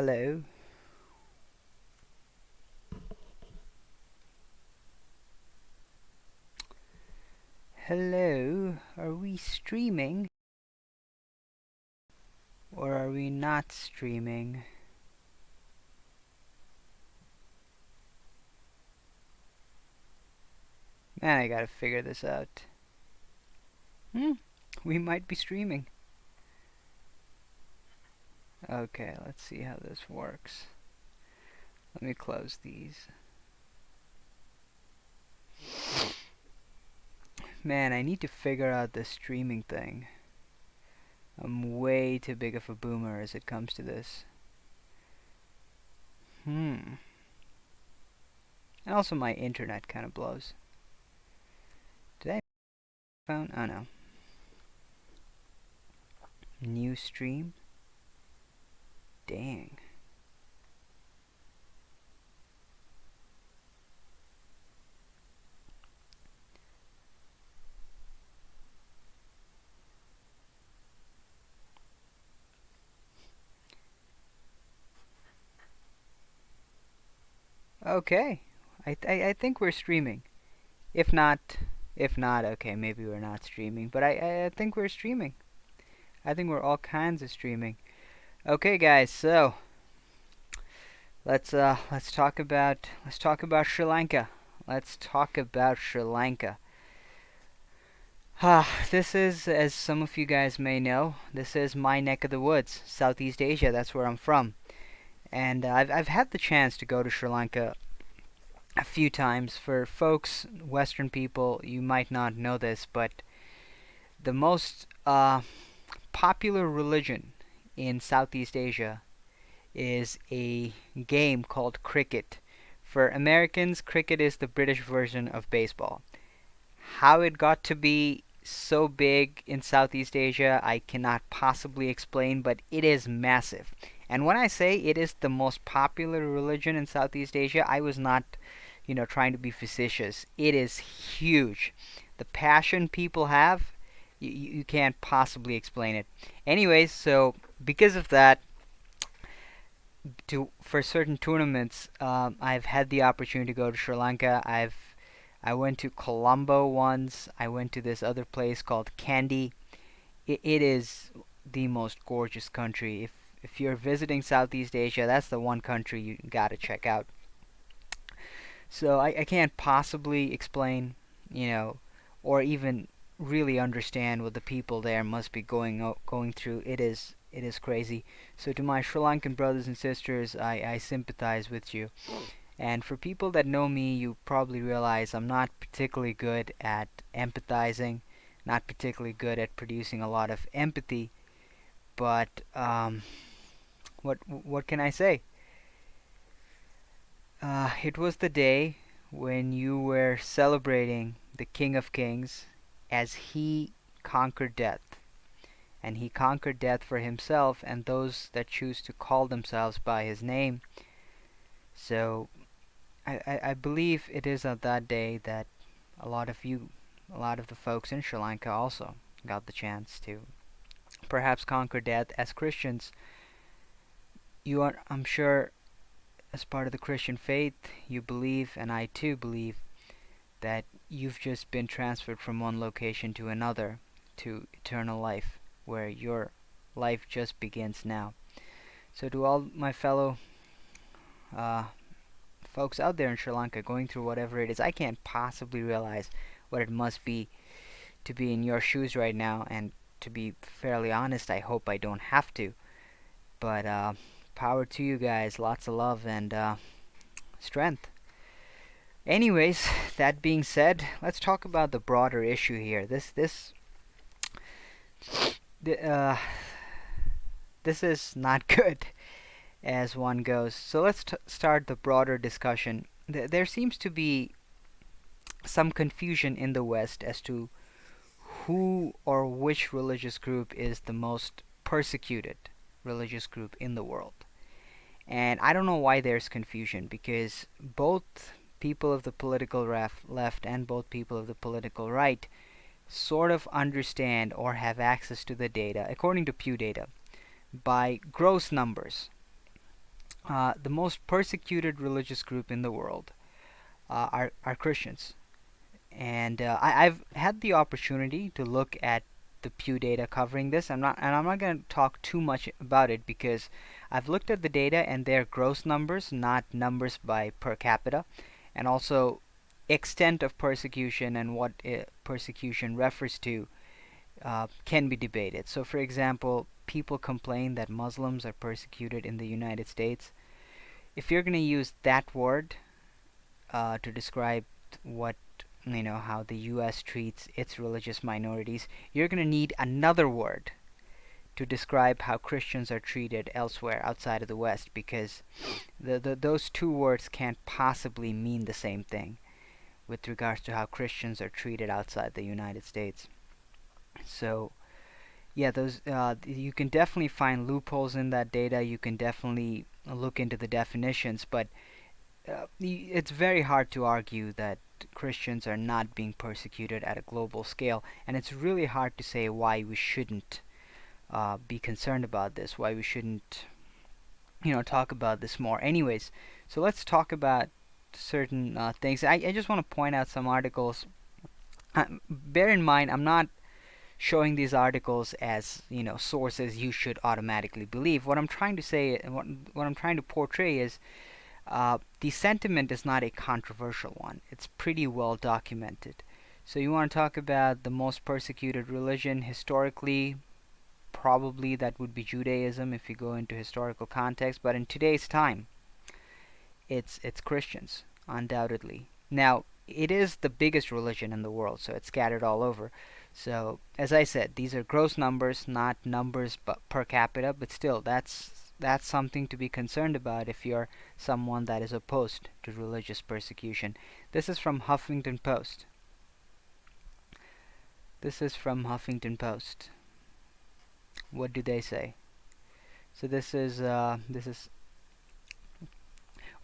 Hello. Hello. Are we streaming? Or are we not streaming? Man, I gotta figure this out. Hmm? We might be streaming. Okay, let's see how this works. Let me close these. Man, I need to figure out this streaming thing. I'm way too big of a boomer as it comes to this. And also my internet kind of blows. Did I phone? Oh no. New stream? Dang. Okay. I think we're streaming. If not, okay, maybe we're not streaming. But I think we're streaming. I think we're all kinds of streaming. Okay, guys. So let's talk about Sri Lanka. Let's talk about Sri Lanka. This is, as some of you guys may know, this is my neck of the woods, Southeast Asia. That's where I'm from, and I've had the chance to go to Sri Lanka a few times. For folks, Western people, you might not know this, but the most popular religion in Southeast Asia is a game called cricket. For Americans, cricket is the British version of baseball. How it got to be so big in Southeast Asia, I cannot possibly explain, but it is massive. And when I say it is the most popular religion in Southeast Asia, I was not, trying to be facetious. It is huge. The passion people have, you can't possibly explain it. Anyways, so because of that, for certain tournaments, I've had the opportunity to go to Sri Lanka. I went to Colombo once. I went to this other place called Kandy. It is the most gorgeous country. If you're visiting Southeast Asia, that's the one country you gotta check out. So I can't possibly explain, you know, or even really understand what the people there must be going through. It is crazy. So to my Sri Lankan brothers and sisters, I sympathize with you. And for people that know me, you probably realize I'm not particularly good at empathizing, not particularly good at producing a lot of empathy. But what can I say? It was the day when you were celebrating the King of Kings as he conquered death. And he conquered death for himself and those that choose to call themselves by his name. So I believe it is on that day that a lot of you, a lot of the folks in Sri Lanka also got the chance to perhaps conquer death as Christians. You are, I'm sure, as part of the Christian faith, you believe, and I too believe, that you've just been transferred from one location to another to eternal life, where your life just begins now. So, to all my fellow uh, folks out there in Sri Lanka going through whatever it is, I can't possibly realize what it must be to be in your shoes right now. And to be fairly honest, I hope I don't have to. But power to you guys, lots of love and strength. Anyways, that being said, let's talk about the broader issue here. Th- uh, this is not good as one goes. So let's start the broader discussion. There seems to be some confusion in the West as to who or which religious group is the most persecuted religious group in the world. And I don't know why there's confusion, because both people of the political left and both people of the political right sort of understand or have access to the data, according to Pew data, by gross numbers. The most persecuted religious group in the world are Christians. And I've had the opportunity to look at the Pew data covering this. I'm not going to talk too much about it because I've looked at the data and they're gross numbers, not numbers by per capita, and also extent of persecution and what persecution refers to can be debated. So, for example, people complain that Muslims are persecuted in the United States. If you're going to use that word to describe what how the U.S. treats its religious minorities, you're going to need another word to describe how Christians are treated elsewhere outside of the West, because those two words can't possibly mean the same thing with regards to how Christians are treated outside the United States. So yeah, those you can definitely find loopholes in that data. You can definitely look into the definitions, but it's very hard to argue that Christians are not being persecuted at a global scale, and it's really hard to say why we shouldn't be concerned about this, why we shouldn't, talk about this more. Anyways, so let's talk about certain things. I just want to point out some articles. Bear in mind, I'm not showing these articles as sources you should automatically believe. What I'm trying to say, what I'm trying to portray is the sentiment is not a controversial one. It's pretty well documented. So you want to talk about the most persecuted religion historically, probably that would be Judaism if you go into historical context, but in today's time, it's Christians, undoubtedly. Now, it is the biggest religion in the world, so it's scattered all over. So, as I said, these are gross numbers, not numbers per capita, but still, that's something to be concerned about if you're someone that is opposed to religious persecution. This is from Huffington Post. This is from Huffington Post. What do they say? So this is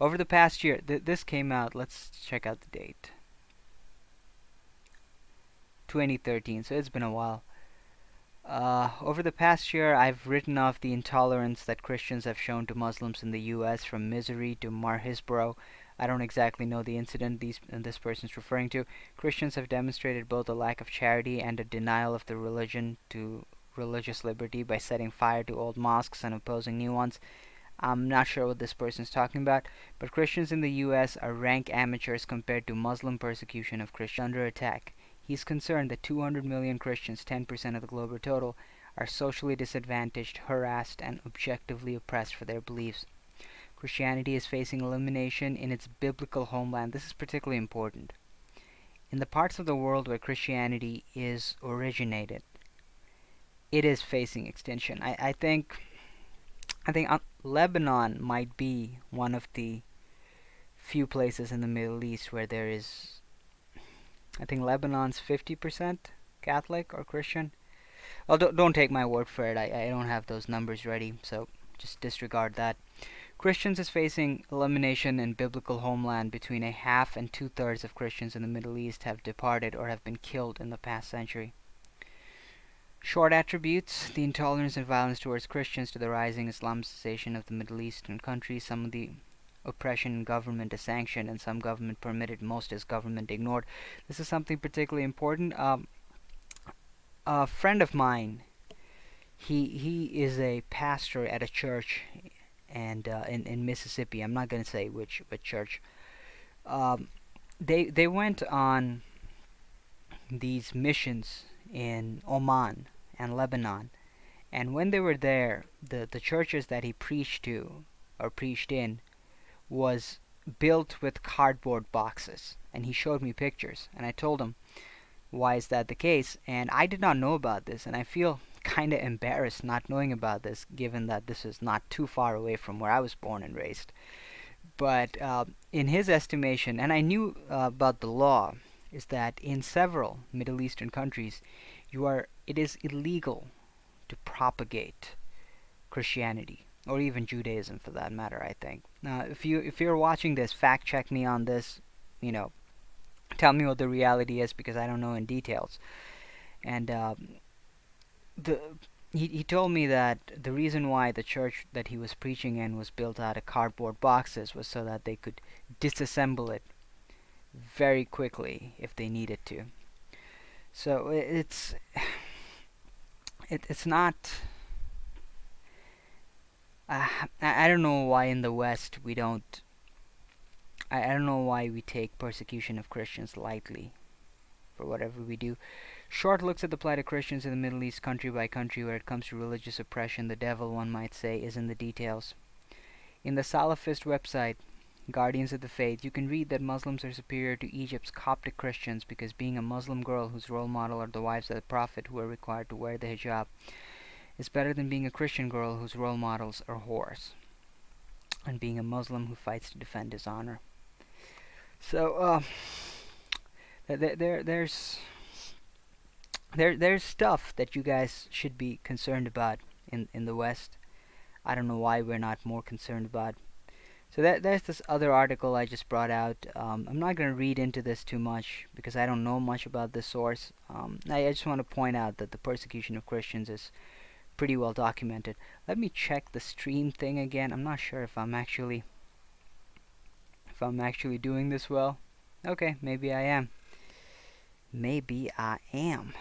over the past year. This came out. Let's check out the date. 2013. So it's been a while. Over the past year, I've written off the intolerance that Christians have shown to Muslims in the U.S. from Missouri to Marhisboro. I don't exactly know the incident this person's referring to. Christians have demonstrated both a lack of charity and a denial of the religion to religious liberty by setting fire to old mosques and opposing new ones. I'm not sure what this person's talking about, but Christians in the U.S. are rank amateurs compared to Muslim persecution of Christians under attack. He's concerned that 200 million Christians, 10% of the global total, are socially disadvantaged, harassed, and objectively oppressed for their beliefs. Christianity is facing elimination in its biblical homeland. This is particularly important. In the parts of the world where Christianity is originated, it is facing extinction. I think Lebanon might be one of the few places in the Middle East where there is. I think Lebanon's 50% Catholic or Christian. Well, don't take my word for it. I don't have those numbers ready, so just disregard that. Christians is facing elimination in biblical homeland. Between a half and two-thirds of Christians in the Middle East have departed or have been killed in the past century. Short attributes: the intolerance and violence towards Christians to the rising Islamization of the Middle Eastern countries. Some of the oppression in government is sanctioned and some government permitted, most is government ignored. This is something particularly important. A friend of mine, he is a pastor at a church and in Mississippi. I'm not going to say which church. Um, they went on these missions in Oman and Lebanon, and when they were there, the churches that he preached to or preached in was built with cardboard boxes, and he showed me pictures, and I told him, why is that the case? And I did not know about this, and I feel kind of embarrassed not knowing about this, given that this is not too far away from where I was born and raised. But in his estimation, and I knew about the law, is that in several Middle Eastern countries, it is illegal to propagate Christianity or even Judaism for that matter. I think. Now, if you're watching this, fact check me on this. You know, tell me what the reality is because I don't know in details. And the he told me that the reason why the church that he was preaching in was built out of cardboard boxes was so that they could disassemble it very quickly if they needed to. So it's not. Uh, I don't know why in the West we don't. I don't know why we take persecution of Christians lightly for whatever we do. Short looks at the plight of Christians in the Middle East, country by country, where it comes to religious oppression. The devil, one might say, is in the details. In the Salafist website, Guardians of the Faith, you can read that Muslims are superior to Egypt's Coptic Christians because being a Muslim girl whose role model are the wives of the Prophet who are required to wear the hijab is better than being a Christian girl whose role models are whores, and being a Muslim who fights to defend his honor. So, there's there's stuff that you guys should be concerned about in the West. I don't know why we're not more concerned about. So there's this other article I just brought out. I'm not going to read into this too much because I don't know much about this source. I just want to point out that the persecution of Christians is pretty well documented. Let me check the stream thing again. I'm not sure if I'm actually doing this well. Okay, maybe I am. Maybe I am.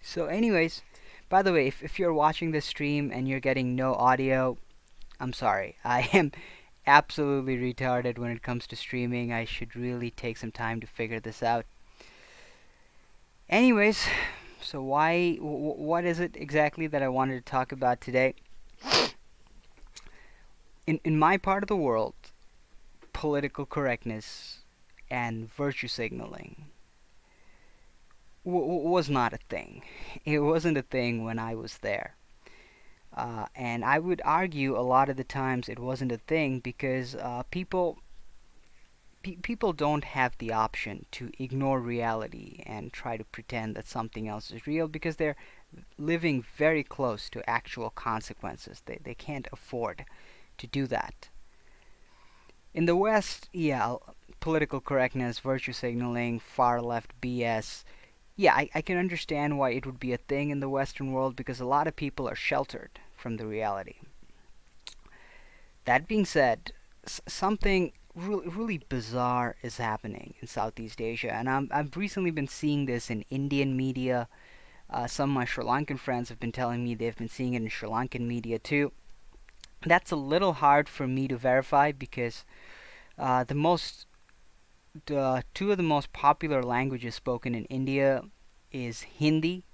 So anyways, by the way, if you're watching this stream and you're getting no audio, I'm sorry. I am absolutely retarded when it comes to streaming. I should really take some time to figure this out. Anyways, so what is it exactly that I wanted to talk about today? In my part of the world, political correctness and virtue signaling was not a thing. It wasn't a thing when I was there. And I would argue a lot of the times it wasn't a thing because people don't have the option to ignore reality and try to pretend that something else is real because they're living very close to actual consequences. They can't afford to do that. In the West, yeah, political correctness, virtue signaling, far left BS. Yeah, I can understand why it would be a thing in the Western world because a lot of people are sheltered from the reality. That being said, something really bizarre is happening in Southeast Asia, and I've recently been seeing this in Indian media. Some of my Sri Lankan friends have been telling me they've been seeing it in Sri Lankan media too. That's a little hard for me to verify because the two of the most popular languages spoken in India is Hindi,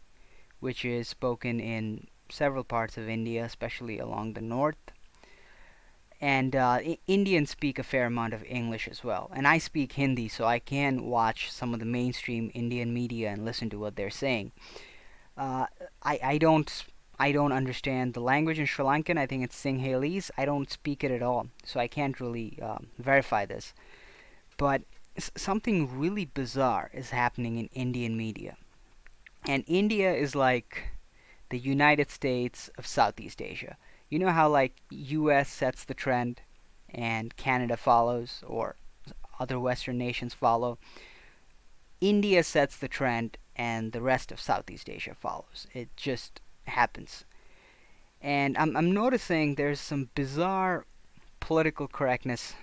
which is spoken in several parts of India, especially along the north. And Indians speak a fair amount of English as well. And I speak Hindi, so I can watch some of the mainstream Indian media and listen to what they're saying. Uh, I don't understand the language in Sri Lankan. I think it's Sinhalese. I don't speak it at all, so I can't really verify this. But something really bizarre is happening in Indian media, and India is like the United States of Southeast Asia. You know how like US sets the trend and Canada follows or other western nations follow? India sets the trend and the rest of Southeast Asia follows. It just happens. And I'm noticing there's some bizarre political correctness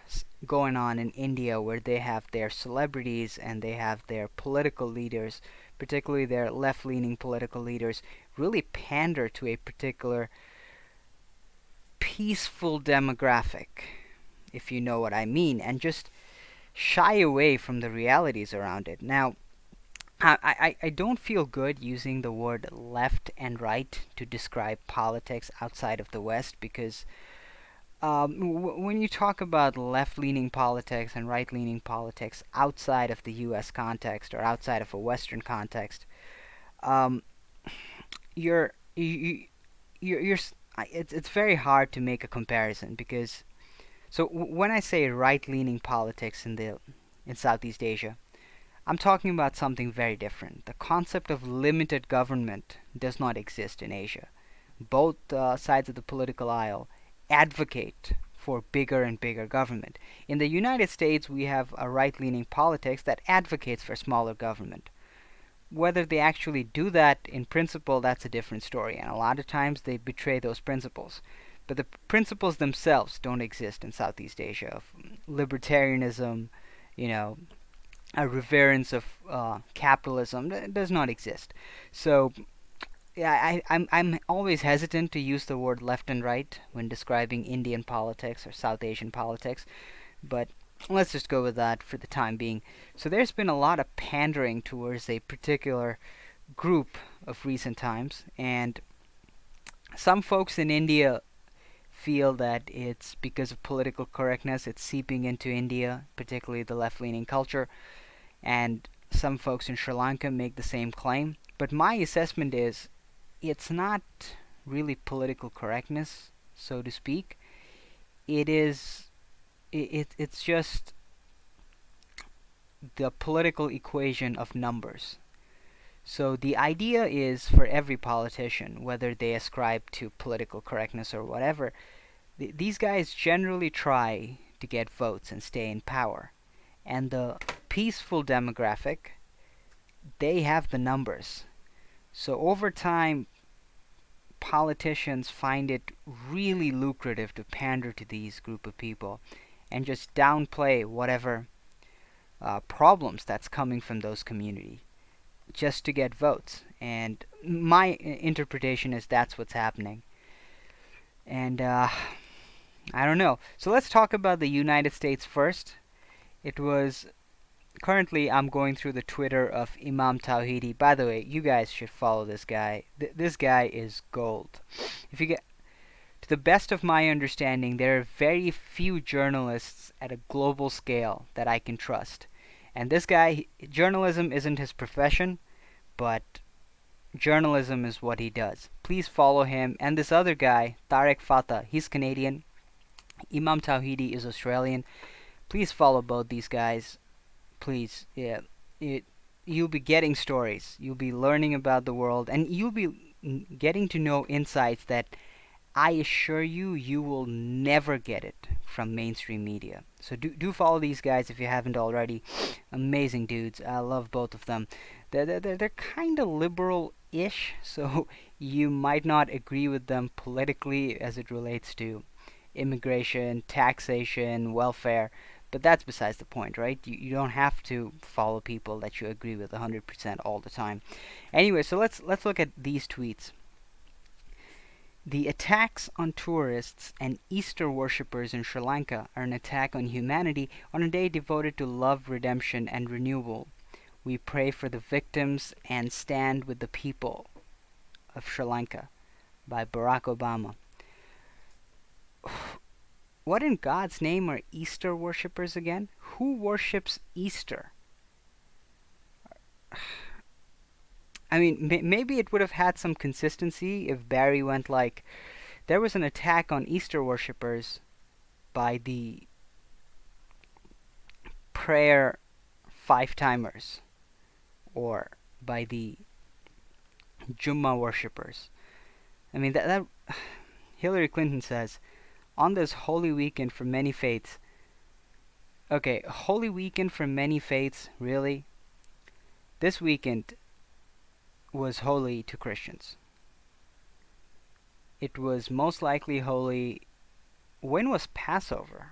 going on in India where they have their celebrities and they have their political leaders, particularly their left leaning political leaders, really pander to a particular peaceful demographic, if you know what I mean, and just shy away from the realities around it. Now, I don't feel good using the word left and right to describe politics outside of the West because when you talk about left-leaning politics and right-leaning politics outside of the U.S. context or outside of a Western context, um, you're you, it's very hard to make a comparison because when I say right-leaning politics in Southeast Asia, I'm talking about something very different. The concept of limited government does not exist in Asia. Both sides of the political aisle advocate for bigger and bigger government. In the United States, we have a right leaning politics that advocates for smaller government. Whether they actually do that in principle, that's a different story. And a lot of times they betray those principles. But the principles themselves don't exist in Southeast Asia of libertarianism, you know, a reverence of capitalism does not exist. So yeah, I'm always hesitant to use the word left and right when describing Indian politics or South Asian politics, but let's just go with that for the time being. So there's been a lot of pandering towards a particular group of recent times, and some folks in India feel that it's because of political correctness, it's seeping into India, particularly the left leaning culture, and some folks in Sri Lanka make the same claim. But my assessment is it's not really political correctness, so to speak. It is it's just the political equation of numbers. So the idea is for every politician, whether they ascribe to political correctness or whatever, these guys generally try to get votes and stay in power. And the peaceful demographic, they have the numbers. So over time, politicians find it really lucrative to pander to these group of people and just downplay whatever problems that's coming from those communities just to get votes. And my interpretation is that's what's happening. And I don't know. So let's talk about the United States first. It was currently I'm going through the Twitter of Imam Tawhidi. By the way, you guys should follow this guy. This guy is gold. If you get To the best of my understanding, there are very few journalists at a global scale that I can trust. And this guy, journalism isn't his profession, but journalism is what he does. Please follow him. And this other guy, Tarek Fatah, he's Canadian. Imam Tawhidi is Australian. Please follow both these guys. Please, yeah. You'll be getting stories. You'll be learning about the world, and you'll be getting to know insights that I assure you, you will never get it from mainstream media. So do follow these guys if you haven't already. Amazing dudes. I love both of them. They're kind of liberal-ish, so you might not agree with them politically as it relates to immigration, taxation, welfare, but that's besides the point, right? You don't have to follow people that you agree with 100% all the time. Anyway, so let's look at these tweets. The attacks on tourists and Easter worshippers in Sri Lanka are an attack on humanity on a day devoted to love, redemption, and renewal. We pray for the victims and stand with the people of Sri Lanka by Barack Obama. What in God's name are Easter worshippers again? Who worships Easter? I mean, maybe it would have had some consistency if Barry went like, there was an attack on Easter worshippers by the prayer five-timers, or by the Jumma worshippers. I mean, that Hillary Clinton says, on this holy weekend for many faiths. Okay, holy weekend for many faiths, really? This weekend was holy to Christians. It was most likely holy. When was Passover?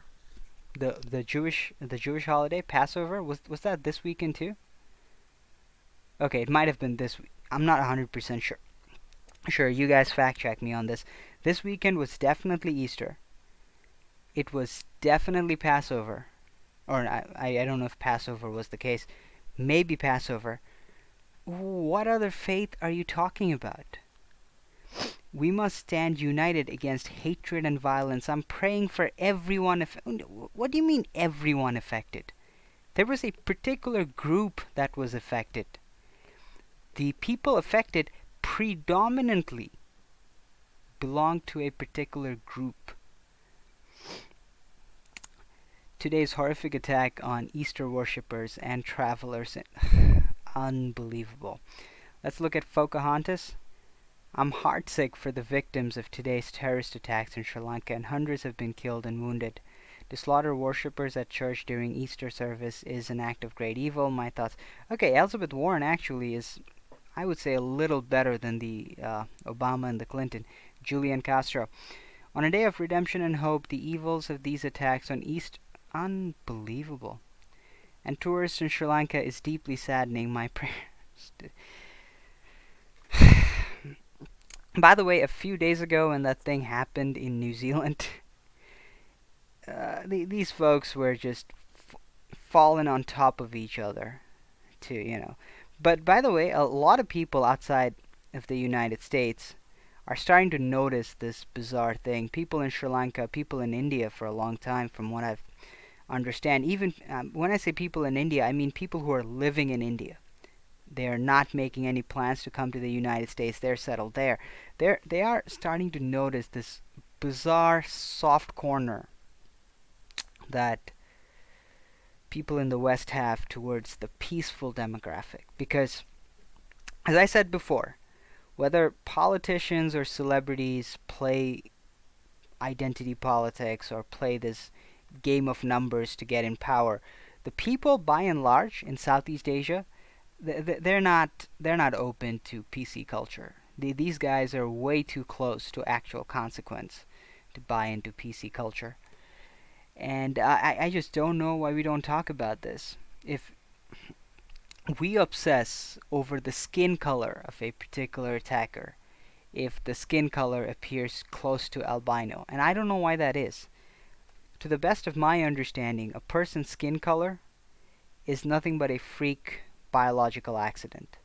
The Jewish holiday, Passover, was that this weekend too? Okay, it might have been this week. I'm not 100% sure. Sure, you guys fact check me on this. This weekend was definitely Easter. It was definitely Passover. Or I don't know if Passover was the case. Maybe Passover. What other faith are you talking about? We must stand united against hatred and violence. I'm praying for everyone. What do you mean everyone affected? There was a particular group that was affected. The people affected predominantly belonged to a particular group. Today's horrific attack on Easter worshippers and travelers. Unbelievable. Let's look at Pocahontas. I'm heartsick for the victims of today's terrorist attacks in Sri Lanka, and hundreds have been killed and wounded. To slaughter worshippers at church during Easter service is an act of great evil. My thoughts. Okay, Elizabeth Warren actually is, I would say, a little better than the Obama and the Clinton. Julian Castro. On a day of redemption and hope, the evils of these attacks on East, unbelievable. And tourists in Sri Lanka is deeply saddening. My prayers. By the way, a few days ago when that thing happened in New Zealand, these folks were just falling on top of each other, too. But by the way, a lot of people outside of the United States are starting to notice this bizarre thing. People in Sri Lanka, people in India for a long time, from what I've understand. Even when I say people in India, I mean people who are living in India. They are not making any plans to come to the United States. They're settled there. They are starting to notice this bizarre soft corner that people in the West have towards the peaceful demographic. Because, as I said before, whether politicians or celebrities play identity politics or play this game of numbers to get in power, the people by and large in Southeast Asia, they're not open to PC culture. These guys are way too close to actual consequence to buy into PC culture. And I just don't know why we don't talk about this. If we obsess over the skin color of a particular attacker, if the skin color appears close to albino, and I don't know why that is. To the best of my understanding, a person's skin color is nothing but a freak biological accident.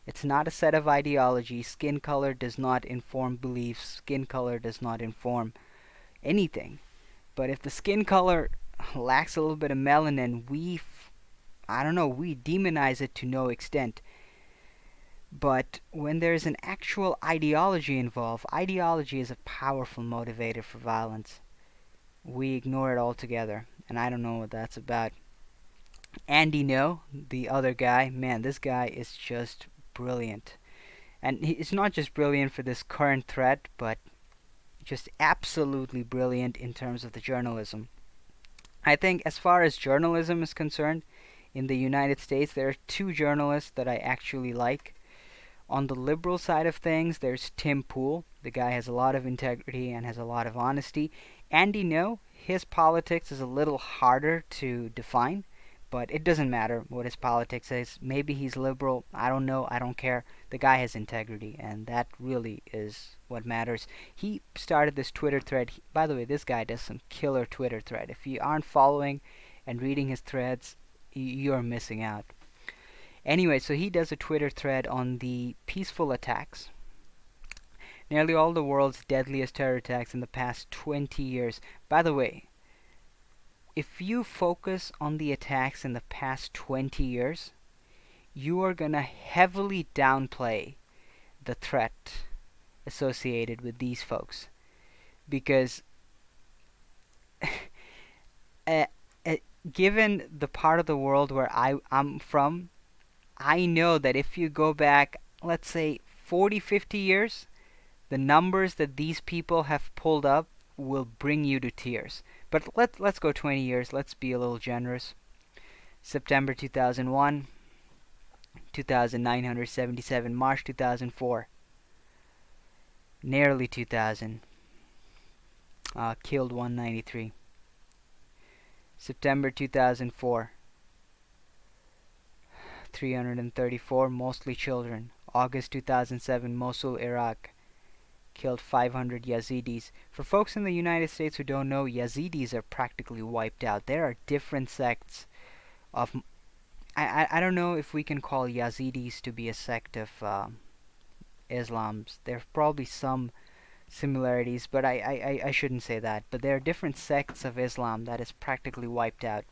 It's not a set of ideologies. Skin color does not inform beliefs. Skin color does not inform anything. But if the skin color lacks a little bit of melanin, I don't know, we demonize it to no extent. But when there's an actual ideology involved, ideology is a powerful motivator for violence. We ignore it altogether, and I don't know what that's about. Andy No, the other guy, man, this guy is just brilliant. And it's not just brilliant for this current threat, but just absolutely brilliant in terms of the journalism. I think as far as journalism is concerned, in the United States, there are two journalists that I actually like. On the liberal side of things, there's Tim Pool. The guy has a lot of integrity and has a lot of honesty. Andy No, his politics is a little harder to define, but it doesn't matter what his politics is. Maybe he's liberal. I don't know. I don't care. The guy has integrity, and that really is what matters. He started this Twitter thread. By the way, this guy does some killer Twitter thread. If you aren't following and reading his threads, you're missing out. Anyway, so he does a Twitter thread on the peaceful attacks. Nearly all the world's deadliest terror attacks in the past 20 years. By the way, if you focus on the attacks in the past 20 years, you are going to heavily downplay the threat associated with these folks. Because uh, given the part of the world where I'm from, I know that if you go back, let's say 40, 50 years, the numbers that these people have pulled up will bring you to tears. But let's go 20 years. Let's be a little generous. September 2001, 2,977. March 2004, nearly 2,000. Killed 193. September 2004, 334, mostly children. August 2007, Mosul, Iraq, killed 500 Yazidis. For folks in the United States who don't know, Yazidis are practically wiped out. There are different sects of... I don't know if we can call Yazidis to be a sect of Islam. There are probably some similarities, but I shouldn't say that. But there are different sects of Islam that is practically wiped out.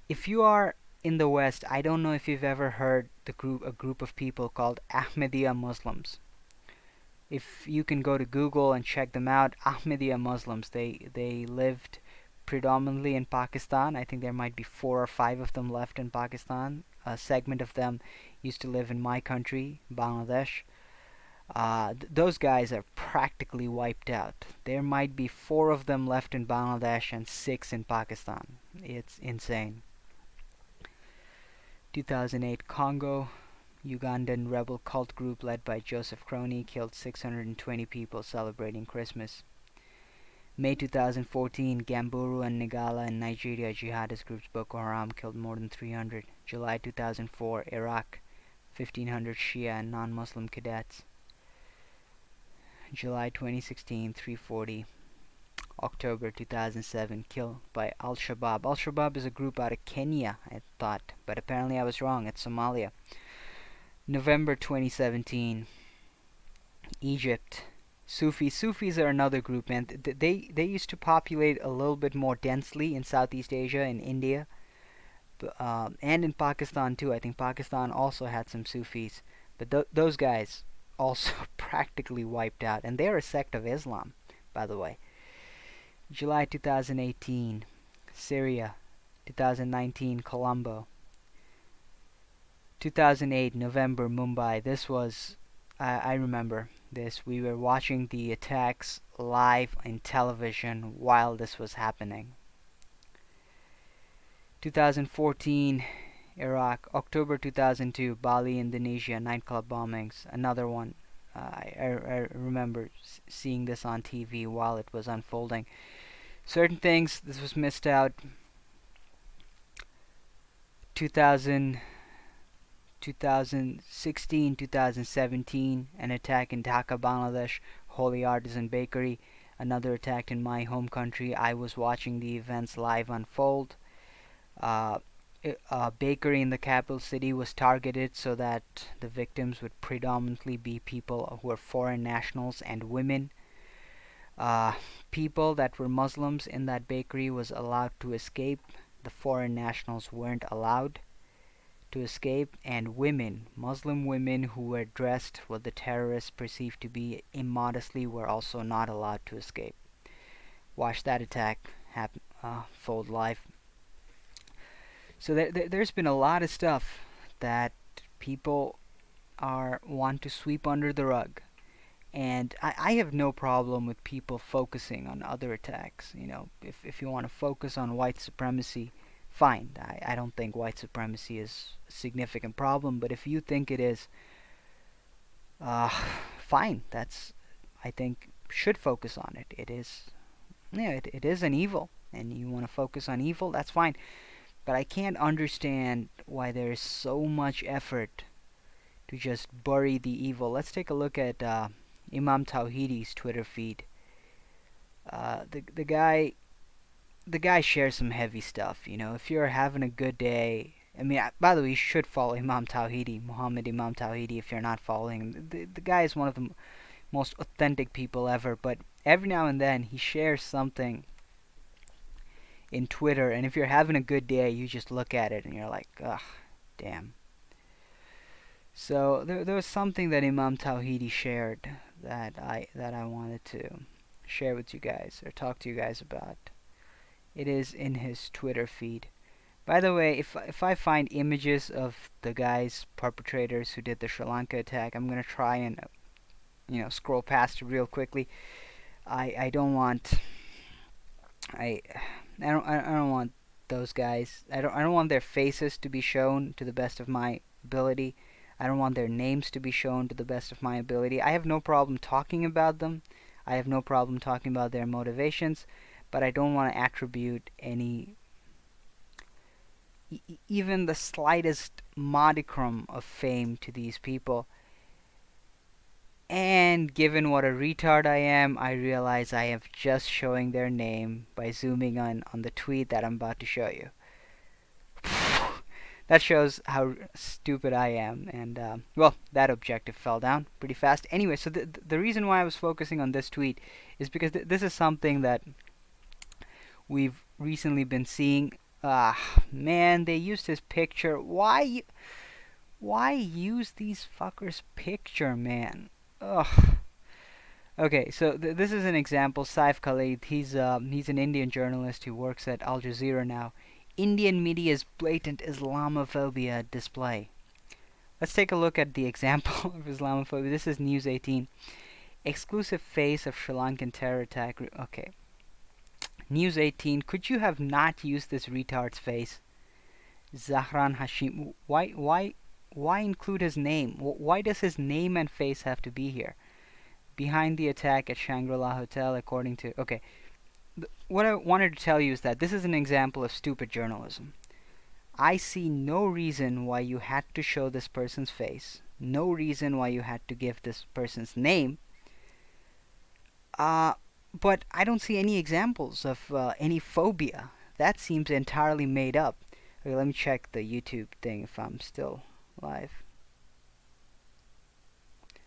If you are in the West, I don't know if you've ever heard a group of people called Ahmadiyya Muslims. If you can go to Google and check them out, Ahmadiyya Muslims, they lived predominantly in Pakistan. I think there might be 4 or 5 of them left in Pakistan. A segment of them used to live in my country, Bangladesh. Those guys are practically wiped out. There might be 4 of them left in Bangladesh and 6 in Pakistan. It's insane. 2008 Congo, Ugandan rebel cult group led by Joseph Kony killed 620 people celebrating Christmas. May 2014, Gamburu and Nigala in Nigeria, jihadist groups Boko Haram killed more than 300. July 2004, Iraq, 1,500 Shia and non-Muslim cadets. July 2016, 340. October 2007, killed by Al-Shabaab. Al-Shabaab is a group out of Kenya, I thought, but apparently I was wrong. It's Somalia. November 2017, Egypt. Sufis are another group, and they used to populate a little bit more densely in Southeast Asia, in India, and in Pakistan too. I think Pakistan also had some Sufis, but those guys also practically wiped out, and they're a sect of Islam, by the way. July 2018, Syria. 2019, Colombo. 2008, November, Mumbai. This was, I remember this. We were watching the attacks live on television while this was happening. 2014, Iraq. October 2002, Bali, Indonesia, nightclub bombings. Another one. I remember seeing this on TV while it was unfolding. Certain things, this was missed out. 2016, 2017, an attack in Dhaka, Bangladesh, Holy Artisan Bakery. Another attack in my home country. I was watching the events live unfold. A bakery in the capital city was targeted so that the victims would predominantly be people who were foreign nationals and women. People that were Muslims in that bakery was allowed to escape. The foreign nationals weren't allowed to escape, and women, Muslim women who were dressed what the terrorists perceived to be immodestly, were also not allowed to escape. Watch that attack happen, fold live. So there's been a lot of stuff that people want to sweep under the rug. And I have no problem with people focusing on other attacks. You know, if you want to focus on white supremacy, fine. I don't think white supremacy is a significant problem, but if you think it is, fine. I think, should focus on it. It is, yeah, it is an evil, and you want to focus on evil, that's fine. But I can't understand why there is so much effort to just bury the evil. Let's take a look at Imam Tawhidi's Twitter feed. The guy shares some heavy stuff. You know, if you're having a good day, I mean, by the way, you should follow Imam Tawhidi, Muhammad Imam Tawhidi, if you're not following him. The guy is one of the most authentic people ever. But every now and then he shares something in Twitter, and if you're having a good day, you just look at it and you're like, ugh, damn. So there was something that Imam Tawhidi shared that I wanted to share with you guys, or talk to you guys about. It is in his Twitter feed. By the way, if I find images of the guys, perpetrators who did the Sri Lanka attack, I'm gonna try and scroll past it real quickly. I don't want I don't want those guys. I don't want their faces to be shown to the best of my ability. I don't want their names to be shown to the best of my ability. I have no problem talking about them. I have no problem talking about their motivations, but I don't want to attribute any, even the slightest modicum of fame to these people. And given what a retard I am, I realize I am just showing their name by zooming on the tweet that I'm about to show you. That shows how stupid I am, and well, that objective fell down pretty fast. Anyway, so the reason why I was focusing on this tweet is because this is something that we've recently been seeing. Man, they used his picture. Why use these fuckers' picture, man? Ugh. Okay, so this is an example. Saif Khalid, he's an Indian journalist who works at Al Jazeera now. Indian media's blatant Islamophobia display. Let's take a look at the example of Islamophobia. This is News 18. Exclusive face of Sri Lankan terror attack. Okay. News 18. Could you have not used this retard's face? Zahran Hashim. Why include his name? Why does his name and face have to be here? Behind the attack at Shangri-La Hotel, according to... Okay. What I wanted to tell you is that this is an example of stupid journalism. I see no reason why you had to show this person's face. No reason why you had to give this person's name. But I don't see any examples of any phobia. That seems entirely made up. Okay, let me check the YouTube thing if I'm still live.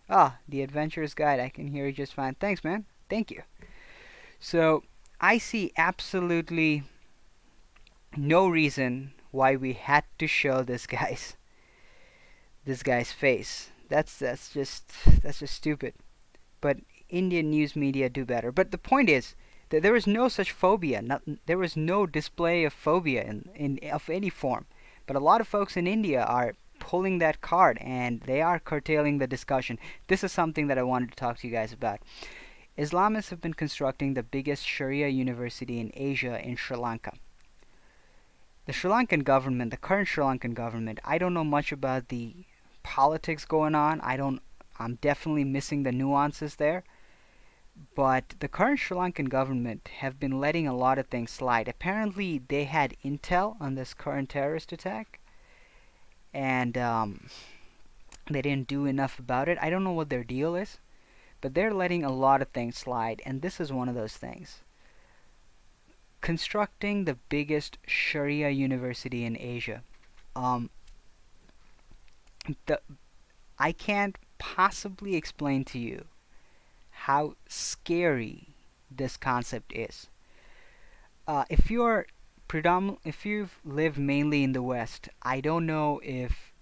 Ah, the Adventurer's Guide. I can hear you just fine. Thanks, man. Thank you. So, I see absolutely no reason why we had to show this guy's face. That's just stupid. But Indian news media do better. But the point is that there is no such phobia. There was no display of phobia in of any form. But a lot of folks in India are pulling that card and they are curtailing the discussion. This is something that I wanted to talk to you guys about. Islamists have been constructing the biggest Sharia university in Asia in Sri Lanka. The Sri Lankan government, the current Sri Lankan government, I don't know much about the politics going on. I'm definitely missing the nuances there. But the current Sri Lankan government have been letting a lot of things slide. Apparently, they had intel on this current terrorist attack, and they didn't do enough about it. I don't know what their deal is, but they're letting a lot of things slide, and this is one of those things. Constructing the biggest Sharia university in Asia. Um, the I can't possibly explain to you how scary this concept is. If if you've lived mainly in the West, I don't know if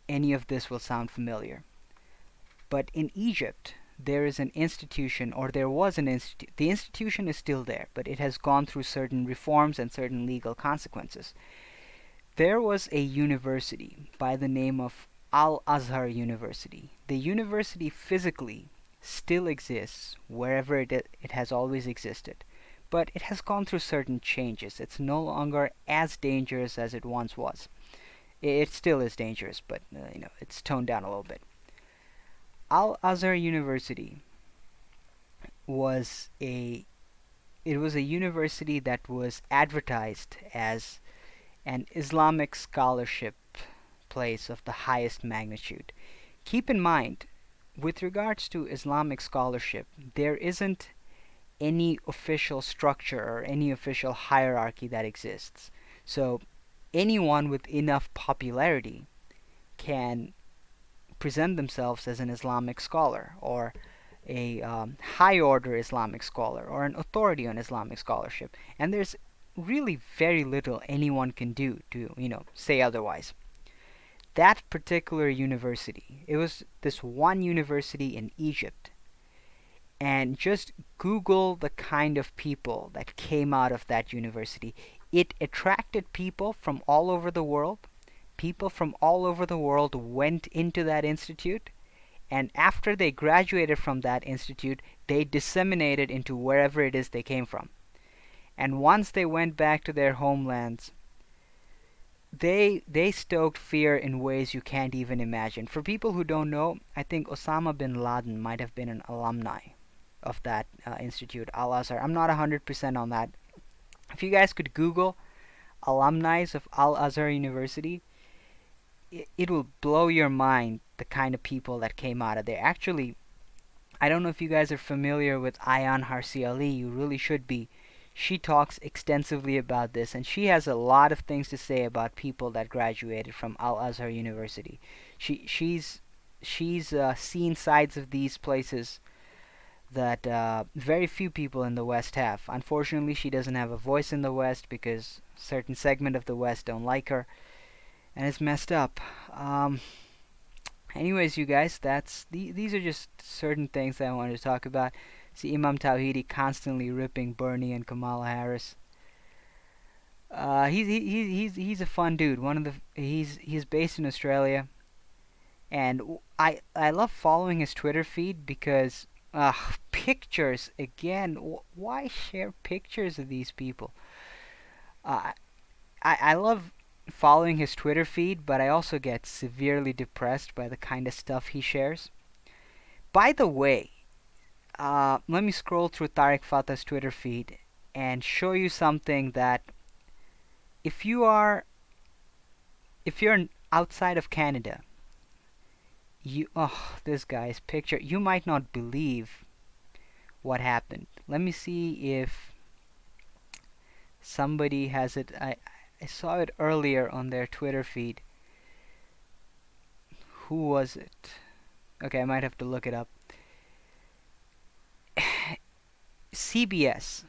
any of this will sound familiar. But in Egypt, there is an institution, or there was an institute. The institution is still there, but it has gone through certain reforms and certain legal consequences. There was a university by the name of Al-Azhar University. The university physically still exists wherever it has always existed, but it has gone through certain changes. It's no longer as dangerous as it once was. It still is dangerous, but it's toned down a little bit. Al-Azhar University was a it was a university that was advertised as an Islamic scholarship place of the highest magnitude. Keep in mind, with regards to Islamic scholarship, there isn't any official structure or any official hierarchy that exists. So anyone with enough popularity can present themselves as an Islamic scholar, or a high order Islamic scholar, or an authority on Islamic scholarship, and there's really very little anyone can do to say otherwise. That particular university, it was this one university in Egypt, and just Google the kind of people that came out of that university. It attracted people from all over the world. People from all over the world went into that institute, and after they graduated from that institute, they disseminated into wherever it is they came from. And once they went back to their homelands, they stoked fear in ways you can't even imagine. For people who don't know, I think Osama bin Laden might have been an alumni of that institute, Al-Azhar. I'm not 100% on that. If you guys could Google alumni of Al-Azhar University, it will blow your mind the kind of people that came out of there. Actually, I don't know if you guys are familiar with Ayan Harsi Ali. You really should be. She talks extensively about this, and she has a lot of things to say about people that graduated from Al-Azhar University. She's seen sides of these places that very few people in the West have. Unfortunately, she doesn't have a voice in the West because certain segment of the West don't like her, and it's messed up. Anyways, you guys, these are just certain things that I wanted to talk about. See Imam Tawhidi constantly ripping Bernie and Kamala Harris. He's a fun dude. He's based in Australia. And I love following his Twitter feed because pictures again. Why share pictures of these people? Uh, I love following his Twitter feed, but I also get severely depressed by the kind of stuff he shares. By the way, let me scroll through Tariq Fatah's Twitter feed and show you something that if you are if you're outside of Canada, this guy's picture, you might not believe what happened. Let me see if somebody has it. I saw it earlier on their Twitter feed. Who was it? Okay, I might have to look it up. CBS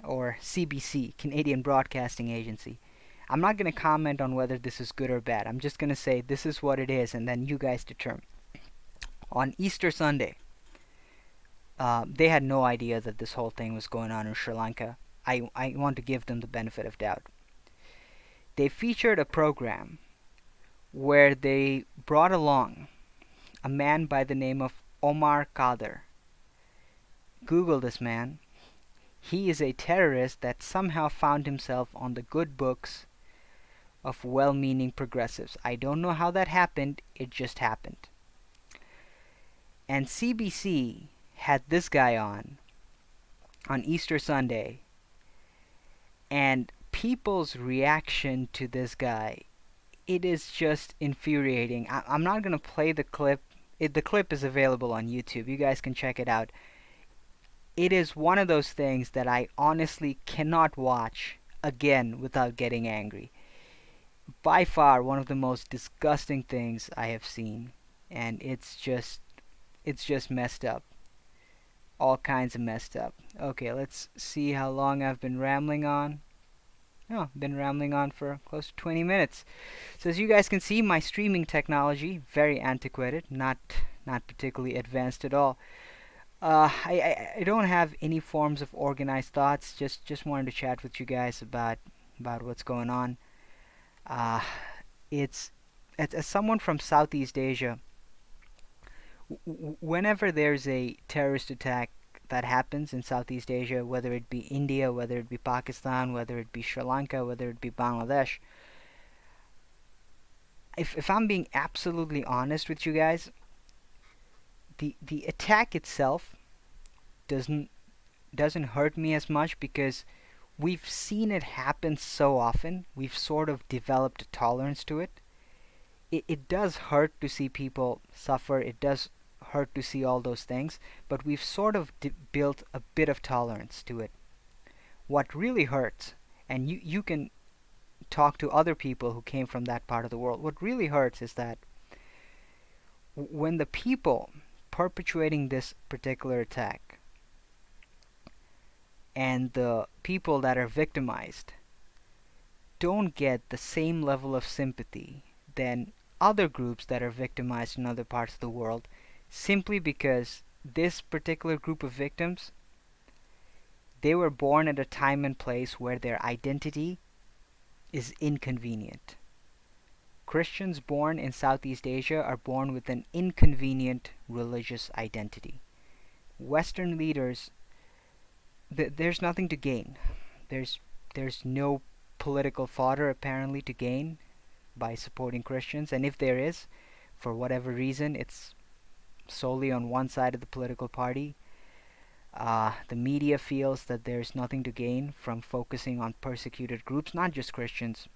or CBC, Canadian Broadcasting Agency. I'm not going to comment on whether this is good or bad. I'm just going to say this is what it is, and then you guys determine. On Easter Sunday, they had no idea that this whole thing was going on in Sri Lanka. I want to give them the benefit of doubt. They featured a program where they brought along a man by the name of Omar Kader. Google this man. He is a terrorist that somehow found himself on the good books of well-meaning progressives. I don't know how that happened, it just happened. And CBC had this guy on Easter Sunday, and people's reaction to this guy, it is just infuriating. I'm not going to play the clip. The clip is available on YouTube. You guys can check it out. It is one of those things that I honestly cannot watch again without getting angry. By far one of the most disgusting things I have seen, and it's just messed up. All kinds of messed up. Okay, let's see how long I've been rambling on. Oh, been rambling on for close to 20 minutes. So as you guys can see, my streaming technology, very antiquated, not particularly advanced at all. I don't have any forms of organized thoughts. Just wanted to chat with you guys about what's going on. Uh, it's as someone from Southeast Asia, whenever there's a terrorist attack that happens in Southeast Asia, whether it be India, whether it be Pakistan, whether it be Sri Lanka, whether it be Bangladesh, if I'm being absolutely honest with you guys, the attack itself doesn't doesn't hurt me as much because we've seen it happen so often. We've sort of developed a tolerance to it. It does hurt to see people suffer. It does hurt to see all those things, but we've sort of built a bit of tolerance to it. What really hurts, and you can talk to other people who came from that part of the world, what really hurts is that when the people perpetuating this particular attack and the people that are victimized don't get the same level of sympathy than other groups that are victimized in other parts of the world, simply because this particular group of victims, they were born at a time and place where their identity is inconvenient. Christians born in Southeast Asia are born with an inconvenient religious identity. Western leaders, there's nothing to gain. There's there's no political fodder apparently to gain by supporting Christians, and if there is, for whatever reason, it's solely on one side of the political party. The media feels that there's nothing to gain from focusing on persecuted groups, not just Christians.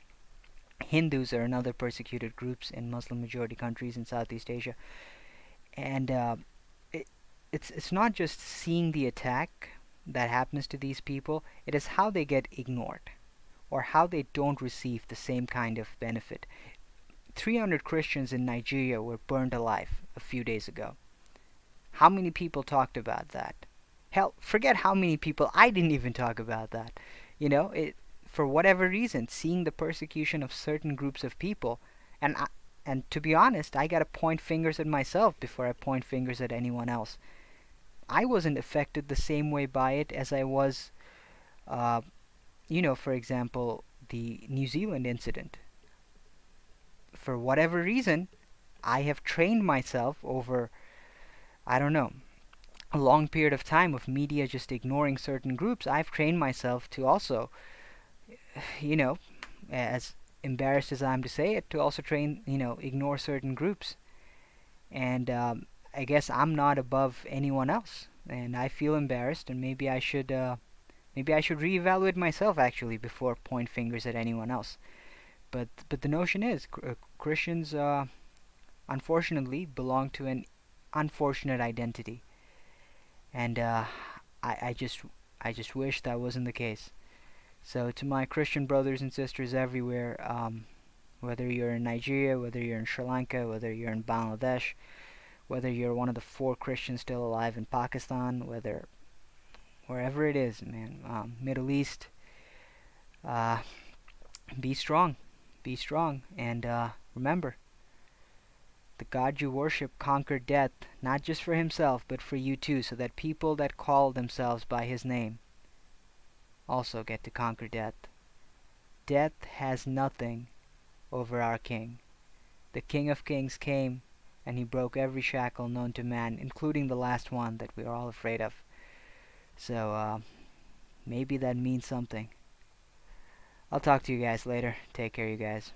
Hindus are another persecuted groups in Muslim majority countries in Southeast Asia, and it, it's not just seeing the attack that happens to these people; it is how they get ignored or how they don't receive the same kind of benefit. 300 Christians in Nigeria were burned alive a few days ago. How many people talked about that? Hell, forget how many people. I didn't even talk about that. For whatever reason, seeing the persecution of certain groups of people, and and to be honest, I gotta point fingers at myself before I point fingers at anyone else. I wasn't affected the same way by it as I was, uh, for example, the New Zealand incident. For whatever reason, I have trained myself over, I don't know, a long period of time of media just ignoring certain groups. I've trained myself to also, you know, as embarrassed as I'm to say it, to also ignore certain groups. And I guess I'm not above anyone else, and I feel embarrassed, and maybe I should reevaluate myself actually before point fingers at anyone else. But the notion is Christians, unfortunately, belong to an unfortunate identity, and I just wish that wasn't the case. So to my Christian brothers and sisters everywhere, whether you're in Nigeria, whether you're in Sri Lanka, whether you're in Bangladesh, whether you're one of the 4 Christians still alive in Pakistan, whether wherever it is, man, Middle East, uh, be strong, be strong, and remember, the God you worship conquered death, not just for himself, but for you too, so that people that call themselves by his name also get to conquer death. Death has nothing over our King. The King of Kings came, and he broke every shackle known to man, including the last one that we are all afraid of. So, maybe that means something. I'll talk to you guys later. Take care, you guys.